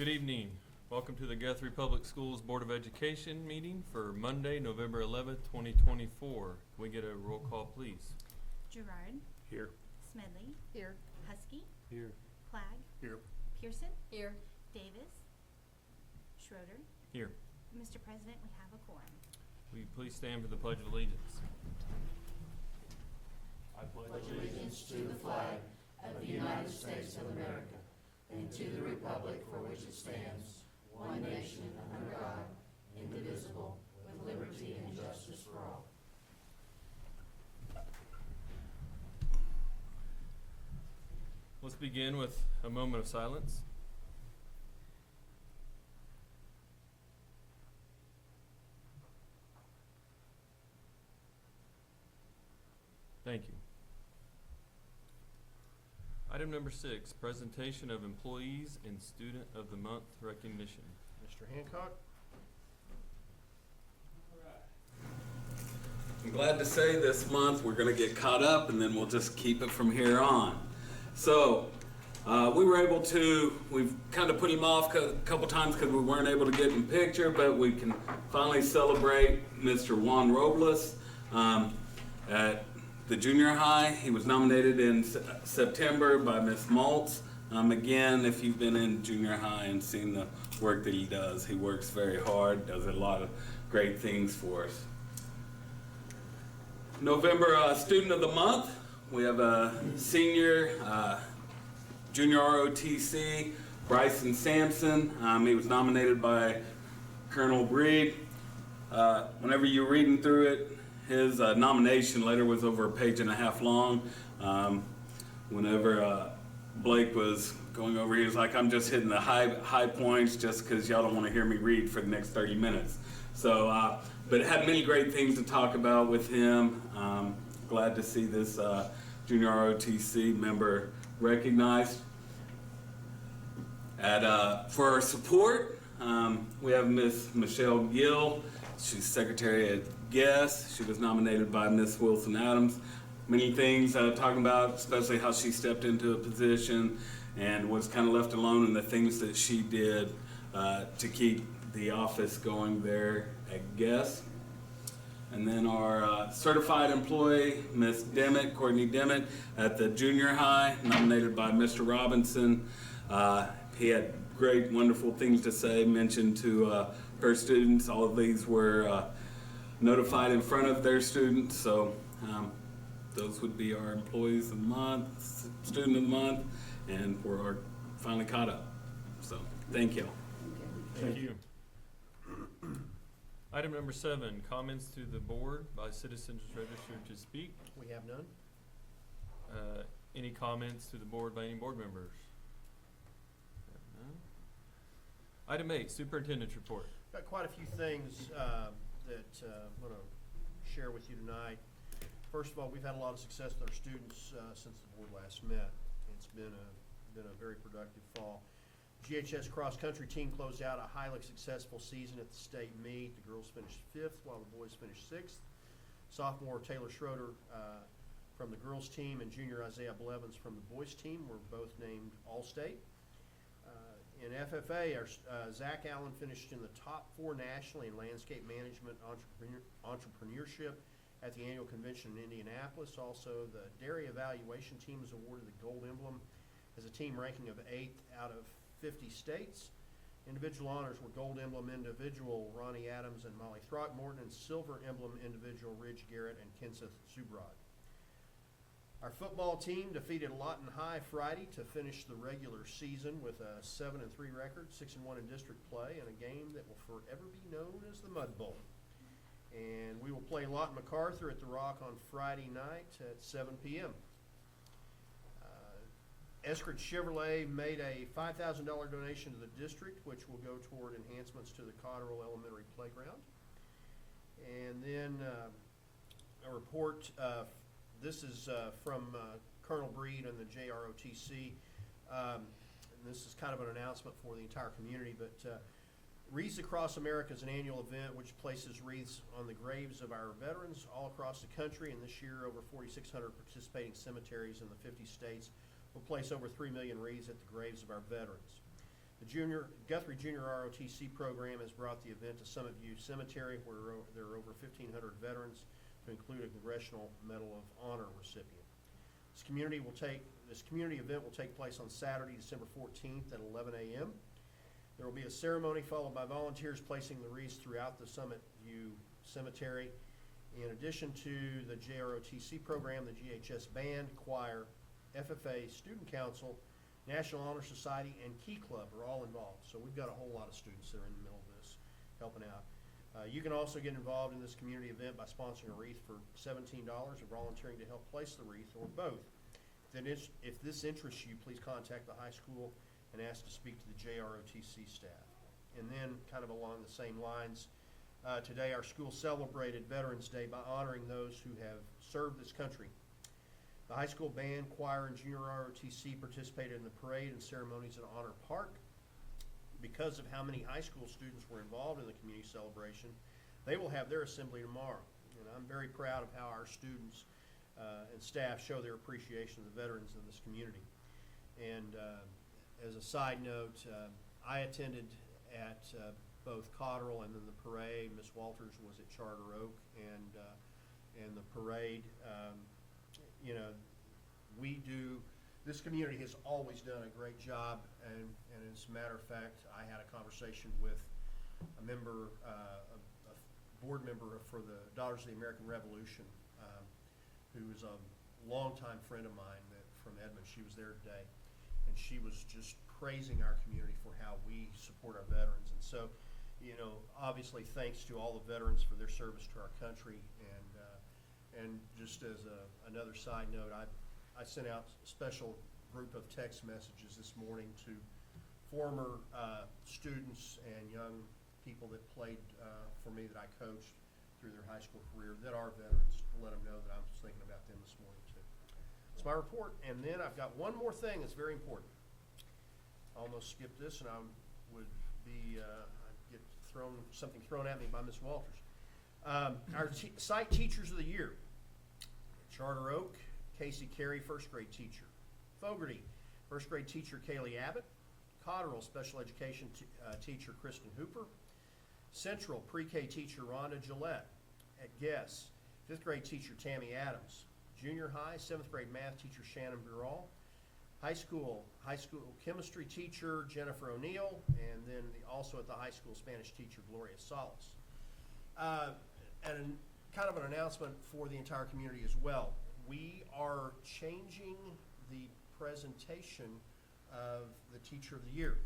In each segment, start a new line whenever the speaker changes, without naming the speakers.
Good evening. Welcome to the Guthrie Public Schools Board of Education meeting for Monday, November 11th, 2024. Can we get a roll call, please?
Gerard,
Here.
Smedley,
Here.
Husky,
Here.
Clag,
Here.
Pearson,
Here.
Davis, Schroeder.
Here.
Mr. President, we have a quorum.
Will you please stand for the Pledge of Allegiance? I pledge
allegiance to the flag of the United States of America and to the republic for which it stands, one nation under God, indivisible, with liberty and justice for all.
Let's begin with a moment of silence. Thank you. Item number 6, presentation of employees and student of the month recognition.
Mr. Hancock?
I'm glad to say this month we're going to get caught up and then we'll just keep it from here on. So we were able to, we've kind of put him off a couple times because we weren't able to get in picture, but we can finally celebrate Mr. Juan Robles at the junior high. He was nominated in September by Miss Maltz. Again, if you've been in junior high and seen the work that he does, he works very hard, does a lot of great things for us. November Student of the Month, we have a senior junior ROTC, Bryson Sampson. He was nominated by Colonel Breed. Whenever you're reading through it, his nomination letter was over a page and a half long. Whenever Blake was going over, he was like, I'm just hitting the high points just because y'all don't want to hear me read for the next 30 minutes. So, but it had many great things to talk about with him. Glad to see this junior ROTC member recognized. For our support, we have Miss Michelle Gill. She's Secretary at Guess. She was nominated by Miss Wilson Adams. Many things talking about, especially how she stepped into a position and was kind of left alone, and the things that she did to keep the office going there at Guess. And then our certified employee, Miss Demmett, Courtney Demmett, at the junior high, nominated by Mr. Robinson. He had great, wonderful things to say, mentioned to her students. All of these were notified in front of their students, so those would be our employees of the month, student of the month, and we're finally caught up. So, thank you.
Thank you. Item number 7, comments to the board by citizens registered to speak.
We have none.
Any comments to the board by any board members? None. Item 8, superintendent's report.
Got quite a few things that I'm going to share with you tonight. First of all, we've had a lot of success with our students since the board last met. It's been a very productive fall. GHS cross-country team closed out a highly successful season at the state meet. The girls finished 5th while the boys finished 6th. Sophomore Taylor Schroeder from the girls team and junior Isaiah Blevins from the boys team were both named All-State. In FFA, our Zach Allen finished in the top 4 nationally in landscape management entrepreneurship at the annual convention in Indianapolis. Also, the dairy evaluation team was awarded the gold emblem as a team ranking of 8th out of 50 states. Individual honors were gold emblem individual Ronnie Adams and Molly Throckmorton, and silver emblem individual Ridge Garrett and Kenseth Zubrod. Our football team defeated Lawton High Friday to finish the regular season with a 7-3 record, 6-1 in district play, and a game that will forever be known as the Mud Bowl. And we will play Lawton MacArthur at the Rock on Friday night at 7 p.m. Eskridge Chevrolet made a $5,000 donation to the district, which will go toward enhancements to the Cotterill Elementary Playground. And then a report, this is from Colonel Breed and the JROTC. And this is kind of an announcement for the entire community, but Wreaths Across America is an annual event which places wreaths on the graves of our veterans all across the country, and this year over 4,600 participating cemeteries in the 50 states will place over 3 million wreaths at the graves of our veterans. The Guthrie Junior ROTC program has brought the event to Summit View Cemetery, where there are over 1,500 veterans, to include a Congressional Medal of Honor recipient. This community event will take place on Saturday, December 14th at 11 a.m. There will be a ceremony followed by volunteers placing the wreaths throughout the Summit View Cemetery. In addition to the JROTC program, the GHS Band, Choir, FFA, Student Council, National Honor Society, and Key Club are all involved. So we've got a whole lot of students that are in the middle of this helping out. You can also get involved in this community event by sponsoring a wreath for $17 or volunteering to help place the wreath, or both. If this interests you, please contact the high school and ask to speak to the JROTC staff. And then, kind of along the same lines, today our school celebrated Veterans Day by honoring those who have served this country. The high school band, choir, and junior ROTC participated in the parade and ceremonies at Honor Park. Because of how many high school students were involved in the community celebration, they will have their assembly tomorrow. And I'm very proud of how our students and staff show their appreciation of the veterans in this community. And as a side note, I attended at both Cotterell and then the parade. Miss Walters was at Charter Oak and the parade. You know, this community has always done a great job, and as a matter of fact, I had a conversation with a board member for the Daughters of the American Revolution, who is a longtime friend of mine from Edmond. She was there today, and she was just praising our community for how we support our veterans. And so, you know, obviously thanks to all the veterans for their service to our country. And just as another side note, I sent out a special group of text messages this morning to former students and young people that played for me, that I coached through their high school career, that are veterans, to let them know that I was thinking about them this morning too. That's my report. And then I've got one more thing that's very important. I almost skipped this, and I would be I'd get something thrown at me by Ms. Walters. Our site teachers of the year: Charter Oak, Casey Carey, first grade teacher; Fogarty, first grade teacher Kaylee Abbott; Cotterell, special education teacher Kristen Hooper; Central, pre-K teacher Rhonda Gillette; at Guess, fifth grade teacher Tammy Adams; junior high, seventh grade math teacher Shannon Burrell; high school chemistry teacher Jennifer O'Neill; and then also at the high school Spanish teacher Gloria Salas. And kind of an announcement for the entire community as well. We are changing the presentation of the Teacher of the Year.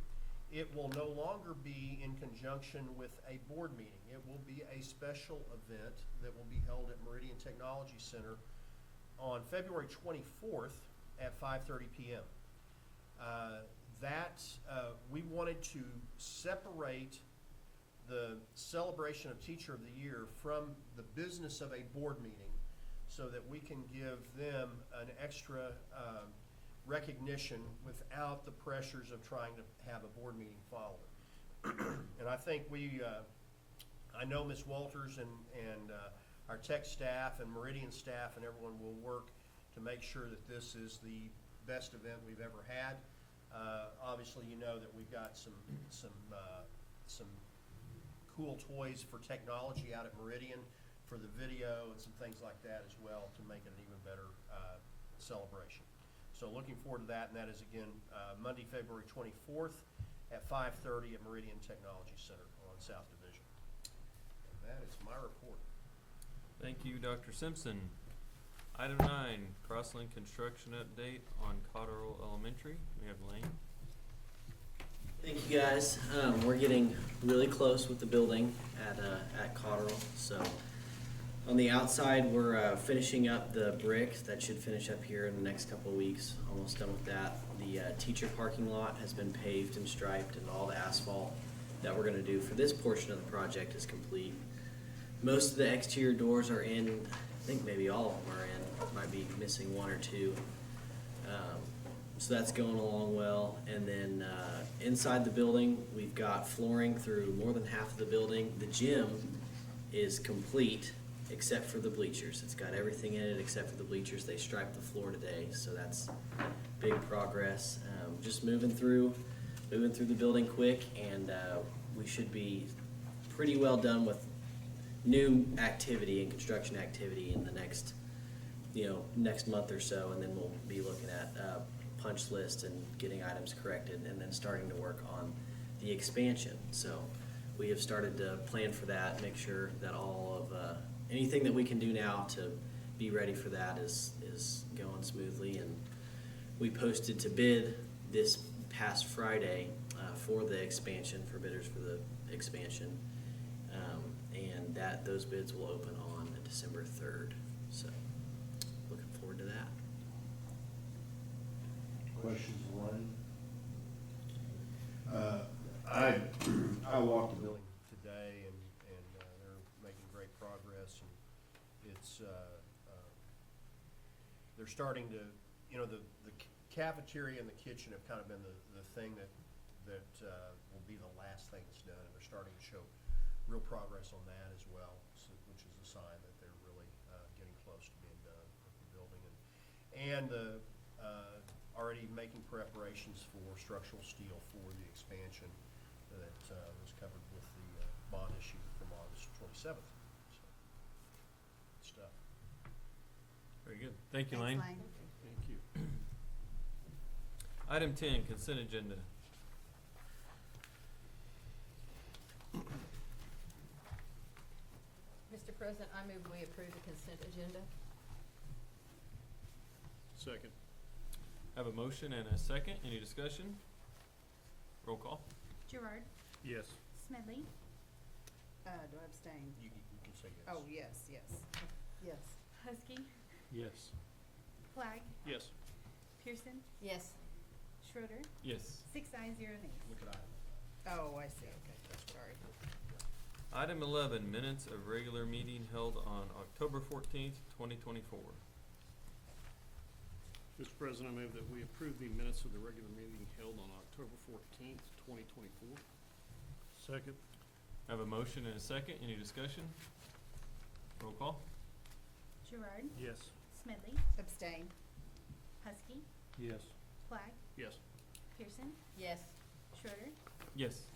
It will no longer be in conjunction with a board meeting. It will be a special event that will be held at Meridian Technology Center on February 24th at 5:30 p.m. We wanted to separate the celebration of Teacher of the Year from the business of a board meeting, so that we can give them an extra recognition without the pressures of trying to have a board meeting follow it. And I think I know Ms. Walters and our tech staff and Meridian staff and everyone will work to make sure that this is the best event we've ever had. Obviously, you know that we've got some cool toys for technology out at Meridian for the video and some things like that as well, to make it an even better celebration. So looking forward to that, and that is again Monday, February 24th at 5:30 at Meridian Technology Center on South Division. And that is my report.
Thank you, Dr. Simpson. Item 9, Crosslink construction update on Cotterell Elementary. We have Lane.
Thank you, guys. We're getting really close with the building at Cotterell. So on the outside, we're finishing up the brick. That should finish up here in the next couple of weeks. Almost done with that. The teacher parking lot has been paved and striped, and all the asphalt that we're going to do for this portion of the project is complete. Most of the exterior doors are in. I think maybe all of them are in. Might be missing one or two. So that's going along well. And then inside the building, we've got flooring through more than half of the building. The gym is complete except for the bleachers. It's got everything in it except for the bleachers. They striped the floor today, so that's big progress. Just moving through moving through the building quick, and we should be pretty well done with new activity and construction activity in the next month or so, and then we'll be looking at punch list and getting items corrected, and then starting to work on the expansion. So we have started to plan for that, make sure that all of anything that we can do now to be ready for that is going smoothly. And we posted to bid this past Friday for the expansion, for bidders for the expansion, and that those bids will open on December 3rd. So looking forward to that.
Questions, Lane? I walked the building.
Today, and they're making great progress, and it's, they're starting to, the cafeteria and the kitchen have kind of been the thing that will be the last thing that's done, and they're starting to show real progress on that as well, which is a sign that they're really getting close to being done with the building, and already making preparations for structural steel for the expansion that was covered with the bond issue from August 27th. So, good stuff.
Very good. Thank you,
Thanks,
Lane.
Lane.
Thank you.
Item 10, consent agenda.
Mr. President, I move we approve the consent agenda.
Second.
Have a motion and a second. Any discussion? Roll call.
Gerard,
Yes.
Smedley,
Do I abstain?
You can say yes.
Oh, yes.
Husky,
Yes.
Flagg,
Yes.
Pearson,
Yes.
Schroeder,
Yes.
6 ayes, 0 nays.
Look at item.
Oh, I see, okay, sorry.
Item 11, minutes of regular meeting held on October 14th, 2024.
Mr. President, I move that we approve the minutes of the regular meeting held on October 14th, 2024.
Second.
Have a motion and a second. Any discussion? Roll call.
Gerard,
Yes.
Smedley,
Abstain.
Husky,
Yes.
Flagg,
Yes.
Pearson,
Yes.
Schroeder,
Yes.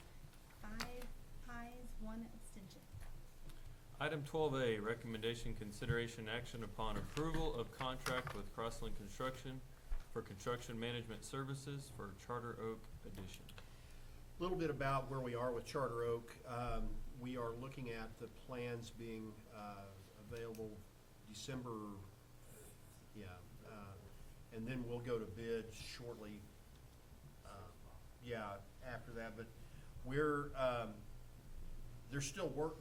5 ayes, 1 abstention.
Item 12A, recommendation, consideration, action upon approval of contract with Crossland Construction for construction management services for Charter Oak addition.
A little bit about where we are with Charter Oak. We are looking at the plans being available December, and then we'll go to bid shortly, after that. But there's still work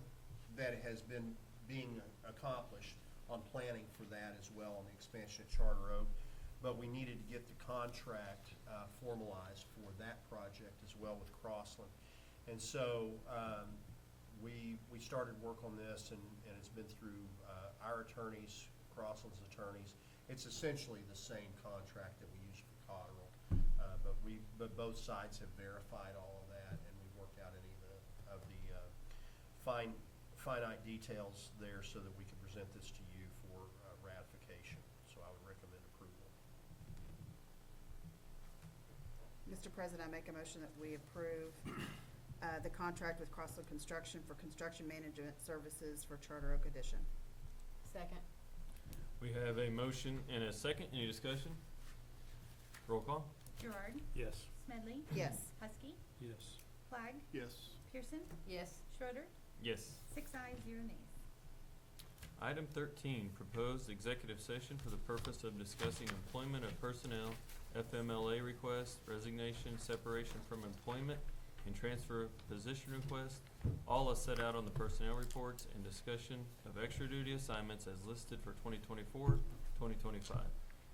that has been being accomplished on planning for that as well, on the expansion at Charter Oak. But we needed to get the contract formalized for that project as well with Crossland. And so we started work on this, and it's been through our attorneys, Crossland's attorneys. It's essentially the same contract that we use for Cotterell, but both sides have verified all of that, and we worked out any of the finite details there so that we can present this to you for ratification. So I would recommend approval.
Mr. President, I make a motion that we approve the contract with Crossland Construction for construction management services for Charter Oak addition.
Second.
We have a motion and a second. Any discussion? Roll call.
Gerard,
Yes.
Smedley,
Yes.
Husky,
Yes.
Flagg,
Yes.
Pearson,
Yes.
Schroeder,
Yes.
6 ayes, 0 nays.
Item 13, proposed executive session for the purpose of discussing employment of personnel, FMLA request, resignation, separation from employment, and transfer of position request, all as set out on the personnel reports, and discussion of extra duty assignments as listed for 2024-2025.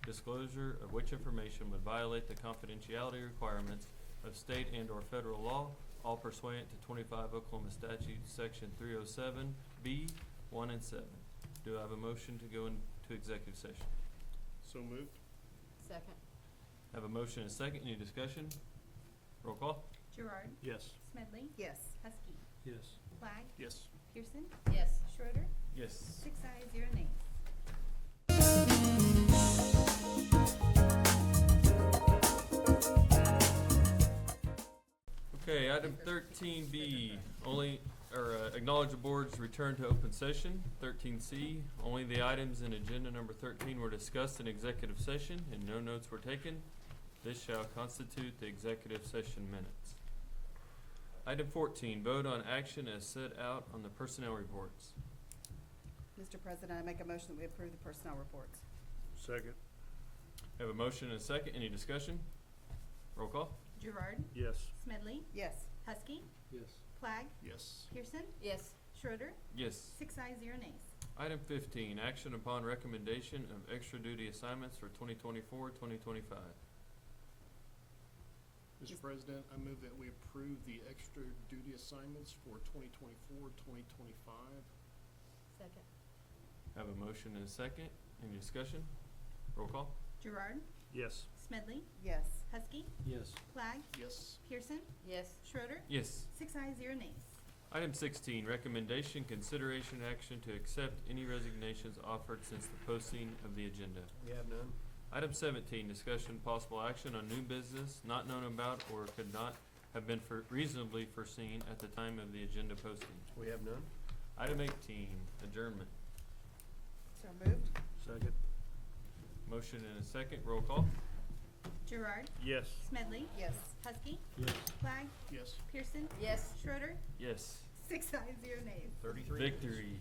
Disclosure of which information would violate the confidentiality requirements of state and/or federal law, all pursuant to 25 Oklahoma statute, section 307B, 1 and 7. Do I have a motion to go into executive session?
So moved.
Second.
Have a motion and a second. Any discussion? Roll call.
Gerard,
Yes.
Smedley,
Yes.
Husky,
Yes.
Flagg,
Yes.
Pearson,
Yes.
Schroeder,
Yes.
6 ayes, 0 nays.
item 13B, acknowledge the board's return to open session. 13C, only the items in agenda number 13 were discussed in executive session and no notes were taken. This shall constitute the executive session minutes. Item 14, vote on action as set out on the personnel reports.
Mr. President, I make a motion that we approve the personnel reports.
Second.
Have a motion and a second. Any discussion? Roll call.
Gerard,
Yes.
Smedley,
Yes.
Husky,
Yes.
Clag,
Yes.
Pearson,
Yes.
Schroeder,
Yes.
6 ayes, 0 nays.
Item 15, action upon recommendation of extra duty assignments for 2024-2025.
Mr. President, I move that we approve the extra duty assignments for 2024-2025.
Second.
Have a motion and a second. Any discussion? Roll call.
Gerard,
Yes.
Smedley,
Yes.
Husky,
Yes.
Clag,
Yes.
Pearson,
Yes.
Schroeder,
Yes.
6 ayes, 0 nays.
Item 16, recommendation, consideration, action to accept any resignations offered since the posting of the agenda.
We have none.
Item 17, discussion, possible action on new business not known about or could not have been reasonably foreseen at the time of the agenda posting.
We have none.
Item 18, adjournment.
So moved?
Second.
Motion and a second. Roll call.
Gerard,
Yes.
Smedley,
Yes.
Husky,
Yes.
Clag,
Yes.
Pearson,
Yes.
Schroeder,
Yes.
6 ayes, 0 nays.
33.
Victory.